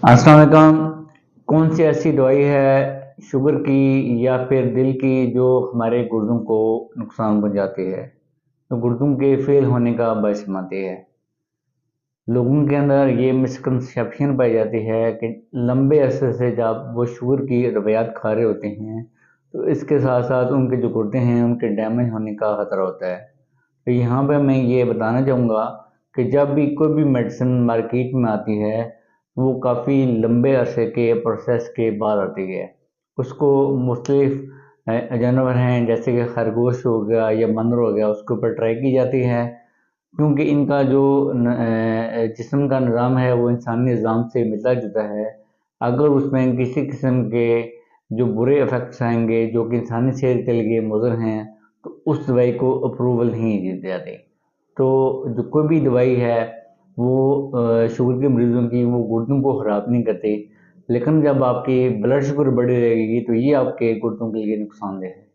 अस्सलाम वालेकुम। कौन सी ऐसी दवाई है शुगर की या फिर दिल की जो हमारे गुर्दों को नुकसान पहुंचाती है, तो गुर्दों के फेल होने का बायस बनती है। लोगों के अंदर ये मिसकंसेप्शन पाई जाती है कि लंबे अरसे से जब वो शुगर की दवाइयाँ खा रहे होते हैं तो इसके साथ साथ उनके जो गुर्दे हैं उनके डैमेज होने का खतरा होता है। तो यहाँ पे मैं ये बताना चाहूँगा कि जब भी कोई भी मेडिसिन मार्केट में आती है वो काफ़ी लंबे अरसे के प्रोसेस के बाद आती है। उसको मुख्तलिफ जानवर हैं जैसे कि खरगोश हो गया या बंदर हो गया उसके ऊपर ट्राई की जाती है, क्योंकि इनका जो जिस्म का निज़ाम है वो इंसानी निज़ाम से मिलता जुलता है। अगर उसमें किसी किस्म के जो बुरे इफ़ेक्ट्स आएंगे जो कि इंसानी सेहत के लिए मुज़र हैं तो उस दवाई को अप्रूवल नहीं दी जाती। तो जो कोई भी दवाई है वो शुगर के मरीज़ों की वो गुर्दों को ख़राब नहीं करती, लेकिन जब आपकी ब्लड शुगर बढ़ी रहेगी तो ये आपके गुर्दों के लिए नुकसानदेह है।